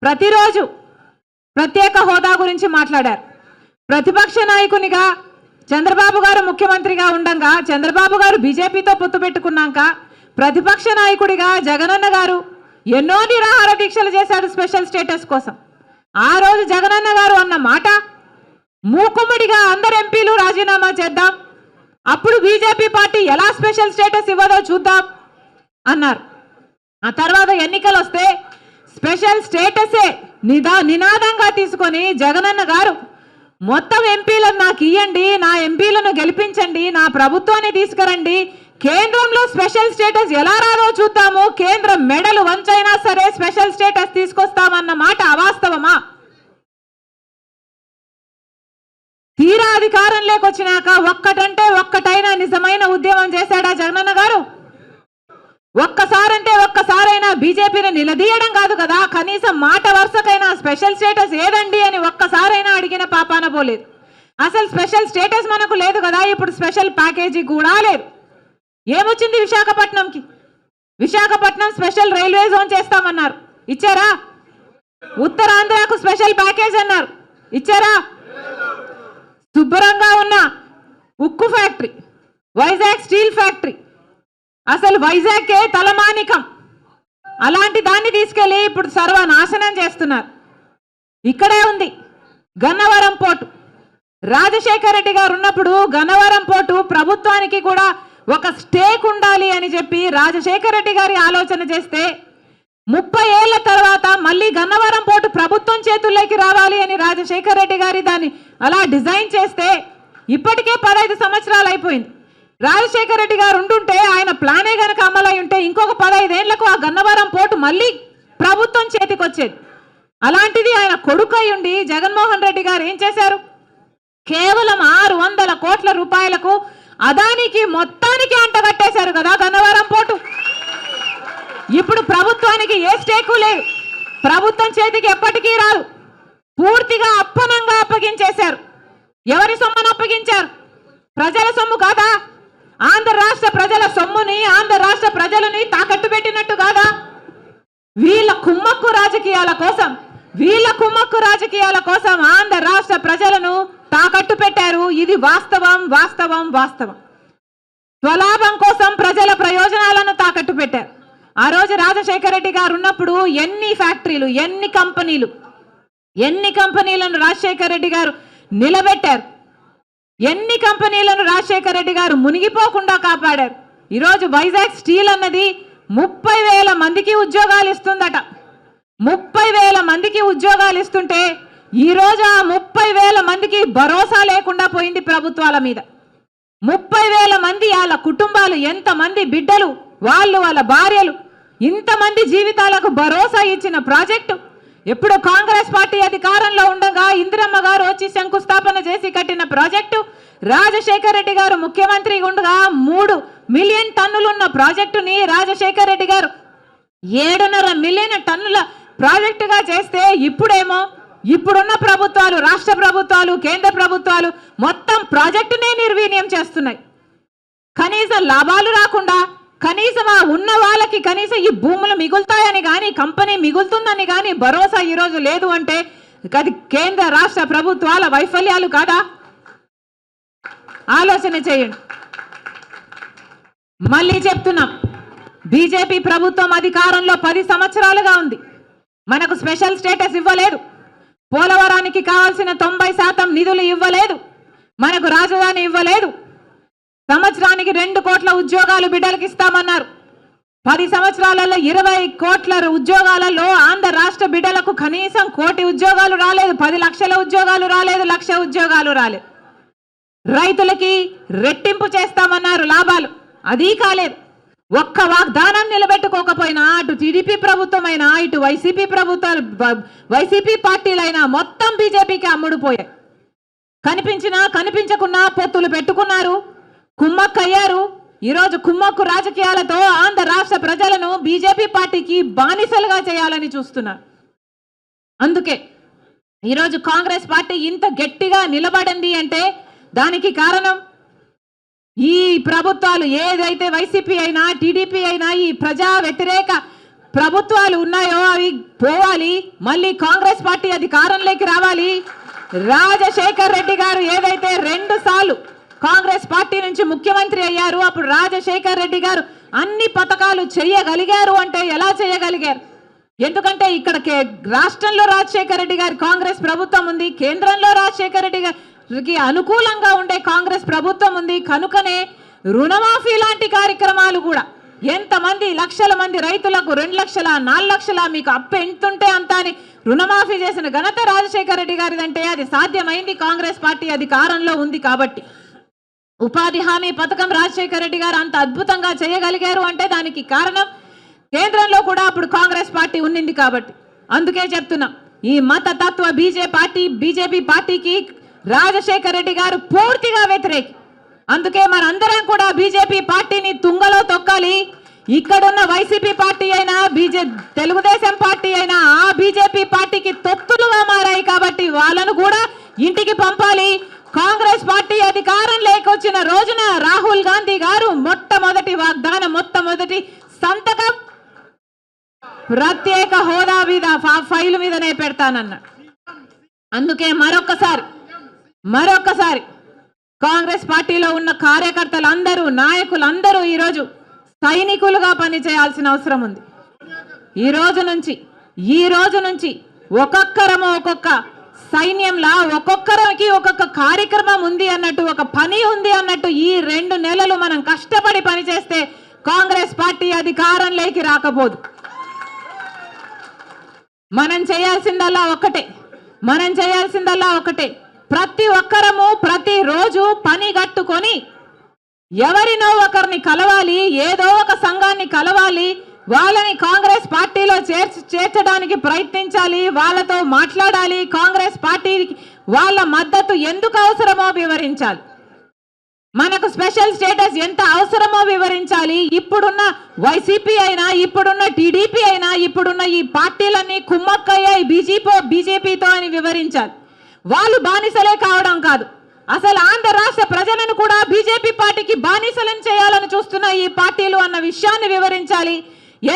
ప్రతిరోజు ప్రత్యేక హోదా గురించి మాట్లాడారు. ప్రతిపక్ష నాయకునిగా చంద్రబాబు గారు ముఖ్యమంత్రిగా ఉండగా, చంద్రబాబు గారు బీజేపీతో పొత్తు పెట్టుకున్నాక ప్రతిపక్ష నాయకుడిగా జగనన్న గారు ఎన్నో నిరాహార దీక్షలు చేశాడు స్పెషల్ స్టేటస్ కోసం. ఆ రోజు జగనన్న గారు అన్న మాట, మూకుమ్మడిగా అందరు ఎంపీలు రాజీనామా చేద్దాం, అప్పుడు బీజేపీ పార్టీ ఎలా స్పెషల్ స్టేటస్ ఇవ్వదో చూద్దాం అన్నారు. ఆ తర్వాత ఎన్నికలు వస్తే స్పెషల్ స్టేటసే నినాదంగా తీసుకొని జగనన్న గారు మొత్తం ఎంపీలను నాకు ఇవ్వండి, నా ఎంపీలను గెలిపించండి, నా ప్రభుత్వాన్ని తీసుకురండి, కేంద్రంలో స్పెషల్ స్టేటస్ ఎలా రాదో చూద్దాము, కేంద్రం మెడలు వంచైనా సరే స్పెషల్ స్టేటస్ తీసుకొస్తామన్న మాట అవాస్తవమా? తీరా అధికారం లేకొచ్చినాక ఒక్కటంటే ఒక్కటైనా నిజమైన ఉద్యమం చేశాడా జగనన్న గారు? ఒక్కసారంటే ఒక్కసారైనా బీజేపీని నిలదీయడం కాదు కదా, కనీసం మాట వరుసకైనా స్పెషల్ స్టేటస్ ఏదండి అని ఒక్కసారైనా అడిగిన పాపాన పోలేదు. అసలు స్పెషల్ స్టేటస్ మనకు లేదు కదా, ఇప్పుడు స్పెషల్ ప్యాకేజీ కూడా లేదు. ఏమొచ్చింది విశాఖపట్నంకి? విశాఖపట్నం స్పెషల్ రైల్వే జోన్ చేస్తామన్నారు, ఇచ్చారా? ఉత్తరాంధ్రకు స్పెషల్ ప్యాకేజ్ అన్నారు, ఇచ్చారా? శుభ్రంగా ఉన్న ఉక్కు ఫ్యాక్టరీ, వైజాగ్ స్టీల్ ఫ్యాక్టరీ, అసలు వైజాగ్కే తలమానికం, అలాంటి దాన్ని తీసుకెళ్లి ఇప్పుడు సర్వనాశనం చేస్తున్నారు. ఇక్కడే ఉంది గన్నవరం పోర్టు. రాజశేఖర రెడ్డి గారు ఉన్నప్పుడు గన్నవరం పోర్టు ప్రభుత్వానికి కూడా ఒక స్టేక్ ఉండాలి అని చెప్పి రాజశేఖర రెడ్డి గారి ఆలోచన చేస్తే 30 ఏళ్ల తర్వాత మళ్ళీ గన్నవరం పోర్టు ప్రభుత్వం చేతుల్లోకి రావాలి అని రాజశేఖర రెడ్డి గారి దాన్ని అలా డిజైన్ చేస్తే ఇప్పటికే 15 సంవత్సరాలు అయిపోయింది. రాజశేఖర రెడ్డి గారు ఉంటుంటే, ఆయన ప్లానే గనక అమలై ఉంటే ఇంకొక 15 ఏళ్లకు ఆ గన్నవరం పోర్టు మళ్ళీ ప్రభుత్వం చేతికి వచ్చేది. అలాంటిది ఆయన కొడుకై ఉండి జగన్మోహన్ రెడ్డి గారు ఏం చేశారు? కేవలం 600 కోట్ల రూపాయలకు అదానికి మొత్తానికి అంటగట్టేశారు కదా గన్నవరం పోర్టు. ఇప్పుడు ప్రభుత్వానికి ఏ స్టేకు లేదు, ప్రభుత్వం చేతికి ఎప్పటికీ రాదు, పూర్తిగా అప్పనంగా అప్పగించేశారు. ఎవరి సొమ్మును అప్పగించారు? ప్రజల సొమ్ము కాదా? ఆంధ్ర రాష్ట్ర ప్రజల సొమ్ముని, ఆంధ్ర రాష్ట్ర ప్రజలని తాకట్టు పెట్టినట్టు కాదా? వీళ్ళ కుమ్మక్కు రాజకీయాల కోసం ఆంధ్ర రాష్ట్ర ప్రజలను తాకట్టు పెట్టారు. ఇది వాస్తవం వాస్తవం వాస్తవం. స్వలాభం కోసం ప్రజల ప్రయోజనాలను తాకట్టు పెట్టారు. ఆ రోజు రాజశేఖర రెడ్డి గారు ఉన్నప్పుడు ఎన్ని ఫ్యాక్టరీలు, ఎన్ని కంపెనీలను రాజశేఖర రెడ్డి గారు నిలబెట్టారు, ఎన్ని కంపెనీలను రాజశేఖర రెడ్డి గారు మునిగిపోకుండా కాపాడారు. ఈరోజు వైజాగ్ స్టీల్ అన్నది 30,000 మందికి ఉద్యోగాలు ఇస్తుందట. 30,000 మందికి ఉద్యోగాలు ఇస్తుంటే ఈరోజు ఆ 30,000 మందికి భరోసా లేకుండా పోయింది ప్రభుత్వాల మీద. 30,000 మంది, వాళ్ళ కుటుంబాలు, ఎంతమంది బిడ్డలు, వాళ్ళ భార్యలు, ఇంతమంది జీవితాలకు భరోసా ఇచ్చిన ప్రాజెక్టు ఎప్పుడు కాంగ్రెస్ పార్టీ అధికారంలో ఉండగా ఇందిరమ్మ గారు వచ్చి శంకుస్థాపన చేసి కట్టిన ప్రాజెక్టు, రాజశేఖర రెడ్డి గారు ముఖ్యమంత్రి ఉండగా 3 మిలియన్ టన్నులున్న ప్రాజెక్టుని రాజశేఖర రెడ్డి గారు 7.5 మిలియన్ టన్నుల ప్రాజెక్టుగా చేస్తే ఇప్పుడేమో ఇప్పుడున్న ప్రభుత్వాలు, రాష్ట్ర ప్రభుత్వాలు, కేంద్ర ప్రభుత్వాలు మొత్తం ప్రాజెక్టునే నిర్వీర్యం చేస్తున్నాయి. కనీసం లాభాలు రాకుండా, కనీసం ఆ ఉన్న వాళ్ళకి కనీసం ఈ భూములు మిగులుతాయని కానీ, కంపెనీ మిగులుతుందని కానీ భరోసా ఈరోజు లేదు అంటే అది కేంద్ర రాష్ట్ర ప్రభుత్వాల వైఫల్యాలు కాదా? ఆలోచన చేయండి. మళ్ళీ చెప్తున్నాం, బీజేపీ ప్రభుత్వం అధికారంలో 10 సంవత్సరాలుగా ఉంది. మనకు స్పెషల్ స్టేటస్ ఇవ్వలేదు, పోలవరానికి కావాల్సిన 90% నిధులు ఇవ్వలేదు, మనకు రాజధాని ఇవ్వలేదు, సంవత్సరానికి 2 కోట్ల ఉద్యోగాలు బిడ్డలకు ఇస్తామన్నారు. 10 సంవత్సరాలలో 20 కోట్ల ఉద్యోగాలలో ఆంధ్ర రాష్ట్ర బిడ్డలకు కనీసం 1 కోటి ఉద్యోగాలు రాలేదు, 10 లక్షల ఉద్యోగాలు రాలేదు, 1 లక్ష ఉద్యోగాలు రాలేదు. రైతులకి రెట్టింపు చేస్తామన్నారు లాభాలు, అది కాలేదు. ఒక్క వాగ్దానం నిలబెట్టుకోకపోయినా అటు టీడీపీ ప్రభుత్వమైనా ఇటు వైసీపీ పార్టీలైనా మొత్తం బీజేపీకి అమ్ముడుపోయాయి. కనిపించినా కనిపించకున్నా పొత్తులు పెట్టుకున్నారు, కుమ్మక్కయ్యారు. ఈరోజు కుమ్మక్కు రాజకీయాలతో ఆంధ్ర రాష్ట్ర ప్రజలను బీజేపీ పార్టీకి బానిసలుగా చేయాలని చూస్తున్నారు. అందుకే ఈరోజు కాంగ్రెస్ పార్టీ ఇంత గట్టిగా నిలబడింది అంటే దానికి కారణం ఈ ప్రభుత్వాలు, ఏదైతే వైసీపీ అయినా టీడీపీ అయినా ఈ ప్రజా వ్యతిరేక ప్రభుత్వాలు ఉన్నాయో అవి పోవాలి, మళ్ళీ కాంగ్రెస్ పార్టీ అధికారంలోకి రావాలి. రాజశేఖర్ రెడ్డి గారు ఏదైతే 2 సార్లు కాంగ్రెస్ పార్టీ నుంచి ముఖ్యమంత్రి అయ్యారు, అప్పుడు రాజశేఖర్ రెడ్డి గారు అన్ని పథకాలు చేయగలిగారు అంటే ఎలా చేయగలిగారు? ఎందుకంటే ఇక్కడ రాష్ట్రంలో రాజశేఖర్ రెడ్డి గారి కాంగ్రెస్ ప్రభుత్వం ఉంది, కేంద్రంలో రాజశేఖర్ రెడ్డి గారికి అనుకూలంగా ఉండే కాంగ్రెస్ ప్రభుత్వం ఉంది. కనుకనే రుణమాఫీ లాంటి కార్యక్రమాలు కూడా ఎంతమంది లక్షల మంది రైతులకు 2 లక్షల 4 లక్షల మీకు అప్పు ఎంతుంటే అంత అని రుణమాఫీ చేసిన ఘనత రాజశేఖర్ రెడ్డి గారిదంటే అది సాధ్యమైంది కాంగ్రెస్ పార్టీ అధికారంలో ఉంది కాబట్టి. ఉపాధి హామీ పథకం రాజశేఖర్ రెడ్డి గారు అంత అద్భుతంగా చేయగలిగారు అంటే దానికి కారణం కేంద్రంలో కూడా అప్పుడు కాంగ్రెస్ పార్టీ ఉన్నింది కాబట్టి. అందుకే చెప్తున్నాం, ఈ మతతత్వ బీజేపీ పార్టీకి రాజశేఖర్ రెడ్డి గారు పూర్తిగా వ్యతిరేకి. అందుకే మనందరం కూడా బీజేపీ పార్టీని తుంగలో తొక్కాలి. ఇక్కడున్న వైసీపీ పార్టీ అయినా తెలుగుదేశం పార్టీ అయినా ఆ బీజేపీ పార్టీకి తొత్తులుగా మారాయి కాబట్టి వాళ్ళను కూడా ఇంటికి పంపాలి. కాంగ్రెస్ పార్టీ అధికారం లేకొచ్చిన రోజున రాహుల్ గాంధీ గారు మొట్టమొదటి వాగ్దానం, మొట్టమొదటి సంతకం ప్రత్యేక హోదా మీద ఫైలు మీదనే పెడతానన్నాడు. అందుకే మరొక్కసారి కాంగ్రెస్ పార్టీలో ఉన్న కార్యకర్తలందరూ, నాయకులందరూ ఈరోజు సైనికులుగా పనిచేయాల్సిన అవసరం ఉంది. ఈ రోజు నుంచి ఒక్కొక్కరము ఒక్కొక్క సైన్యంలా ఒక్కొక్కరికి ఒక్కొక్క కార్యక్రమం ఉంది అన్నట్టు, ఒక పని ఉంది అన్నట్టు ఈ 2 నెలలు మనం కష్టపడి పనిచేస్తే కాంగ్రెస్ పార్టీ అధికారంలోకి రాకపోదు. మనం చేయాల్సిందల్లా ఒకటే, ప్రతి ఒక్కరము ప్రతిరోజు పని కట్టుకొని ఎవరినో ఒకరిని కలవాలి, ఏదో ఒక సంఘాన్ని కలవాలి, వాళ్ళని కాంగ్రెస్ పార్టీలో చేర్చడానికి ప్రయత్నించాలి, వాళ్ళతో మాట్లాడాలి, కాంగ్రెస్ పార్టీకి వాళ్ళ మద్దతు ఎందుకు అవసరమో వివరించాలి, మనకు స్పెషల్ స్టేటస్ ఎంత అవసరమో వివరించాలి. ఇప్పుడున్న వైసీపీ అయినా, ఇప్పుడున్న టీడీపీ అయినా, ఇప్పుడున్న ఈ పార్టీలన్నీ కుమ్మక్కయ్యాయి బీజేపీతో అని వివరించాలి. వాళ్ళు బానిసలే కావడం కాదు, అసలు ఆంధ్ర రాష్ట్ర ప్రజలను కూడా బీజేపీ పార్టీకి బానిసలను చేయాలని చూస్తున్న ఈ పార్టీలు అన్న విషయాన్ని వివరించాలి.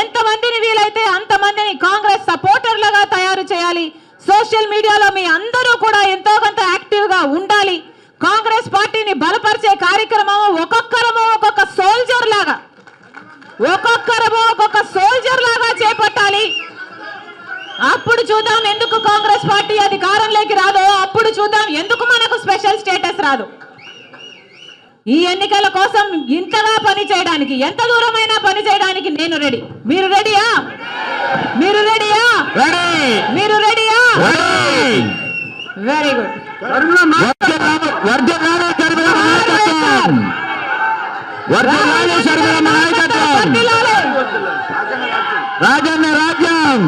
ఎంతమందిని వీలైతే అంతమందిని కాంగ్రెస్ సపోర్టర్లుగా తయారు చేయాలి. సోషల్ మీడియాలో మీ అందరూ కూడా ఎంతో కొంత యాక్టివ్గా ఉండాలి. కాంగ్రెస్ పార్టీని బలపరిచే కార్యక్రమం ఒక్కొక్కరము ఒక్కొక్క సోల్జర్ లాగా చేపట్టాలి. అప్పుడు చూద్దాం ఎందుకు కాంగ్రెస్ పార్టీ అధికారంలోకి రాదో, అప్పుడు చూద్దాం ఎందుకు మనకు స్పెషల్ స్టేటస్ రాదు. ఈ ఎన్నికల కోసం ఇంతగా పని చేయడానికి, ఎంత దూరమైనా పని చేయడానికి నేను రెడీ. మీరు రెడీయా? Very good. రాజన్న రాజ్యం.